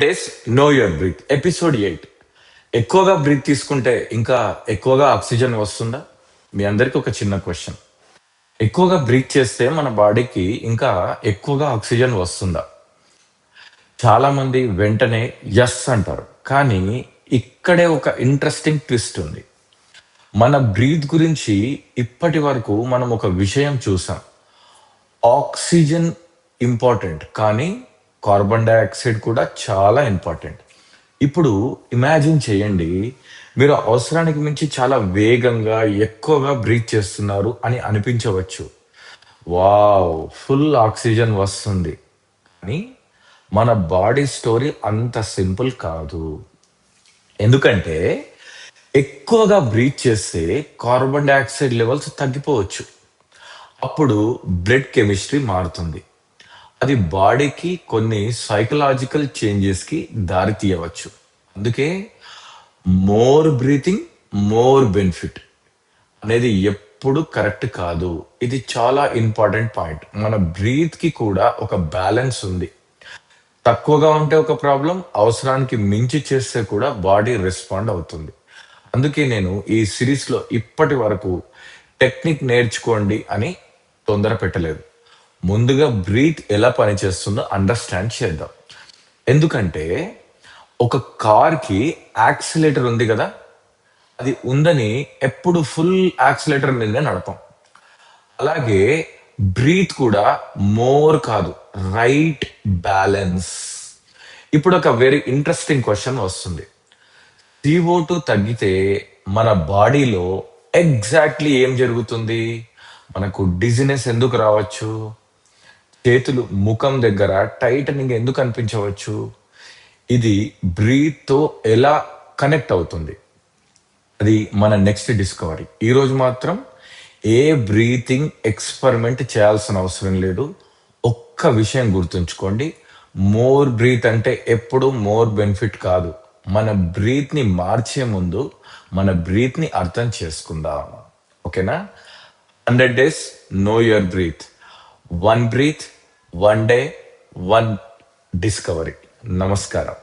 Days know your breath episode 8. ఎక్కువగా breath తీసుకుంటే ఇంకా ఎక్కువగా ఆక్సిజన్ వస్తుందా? మీ అందరికీ ఒక చిన్న క్వశ్చన్. ఎక్కువగా బ్రీత్ చేస్తే మన బాడీకి ఇంకా ఎక్కువగా ఆక్సిజన్ వస్తుందా? చాలా మంది వెంటనే ఎస్ అంటారు, కానీ ఇక్కడే ఒక ఇంట్రెస్టింగ్ ట్విస్ట్ ఉంది. మన బ్రీత్ గురించి ఇప్పటి వరకు మనం ఒక విషయం చూసాం. ఆక్సిజన్ ఇంపార్టెంట్, కానీ కార్బన్ డైఆక్సైడ్ కూడా చాలా ఇంపార్టెంట్. ఇప్పుడు ఇమాజిన్ చేయండి, మీరు అవసరానికి మించి చాలా వేగంగా ఎక్కువగా బ్రీత్ చేస్తున్నారు అని అనిపించవచ్చు. వావ్, ఫుల్ ఆక్సిజన్ వస్తుంది. కానీ మన బాడీ స్టోరీ అంత సింపుల్ కాదు. ఎందుకంటే ఎక్కువగా బ్రీత్ చేస్తే కార్బన్ డైఆక్సైడ్ లెవెల్స్ తగ్గిపోవచ్చు. అప్పుడు బ్లడ్ కెమిస్ట్రీ మారుతుంది. అది బాడీకి కొన్ని సైకలాజికల్ చేంజెస్ కి దారి తీయవచ్చు. అందుకే మోర్ బ్రీతింగ్ మోర్ బెనిఫిట్ అనేది ఎప్పుడు కరెక్ట్ కాదు. ఇది చాలా ఇంపార్టెంట్ పాయింట్. మన బ్రీత్ కి కూడా ఒక బ్యాలెన్స్ ఉంది. తక్కువగా ఉంటే ఒక ప్రాబ్లం, అవసరానికి మించి చేస్తే కూడా బాడీ రెస్పాండ్ అవుతుంది. అందుకే నేను ఈ సిరీస్ లో ఇప్పటి వరకు టెక్నిక్ నేర్చుకోండి అని తొందర పెట్టలేదు. ముందుగా బ్రీత్ ఎలా పనిచేస్తుందో అండర్స్టాండ్ చేద్దాం. ఎందుకంటే ఒక కార్ కి యాక్సిలేటర్ ఉంది కదా, అది ఉందని ఎప్పుడు ఫుల్ యాక్సిలేటర్ మీదనే నడపం. అలాగే బ్రీత్ కూడా మోర్ కాదు, రైట్ బ్యాలెన్స్. ఇప్పుడు ఒక వెరీ ఇంట్రెస్టింగ్ క్వశ్చన్ వస్తుంది. CO2 తగ్గితే మన బాడీలో ఎగ్జాక్ట్లీ ఏం జరుగుతుంది? మనకు డిజినెస్ ఎందుకు రావచ్చు? చేతులు ముఖం దగ్గర టైటనింగ్ ఎందుకు అనిపించవచ్చు? ఇది బ్రీత్ తో ఎలా కనెక్ట్ అవుతుంది? అది మన నెక్స్ట్ డిస్కవరీ. ఈరోజు మాత్రం ఏ బ్రీతింగ్ ఎక్స్పెరిమెంట్ చేయాల్సిన అవసరం లేదు. ఒక్క విషయం గుర్తుంచుకోండి, మోర్ బ్రీత్ అంటే ఎప్పుడు మోర్ బెనిఫిట్ కాదు. మన బ్రీత్ ని మార్చే ముందు మన బ్రీత్ ని అర్థం చేసుకుందాం. ఓకేనా? 100 days know your breath. One breath, one day, one discovery. నమస్కారం.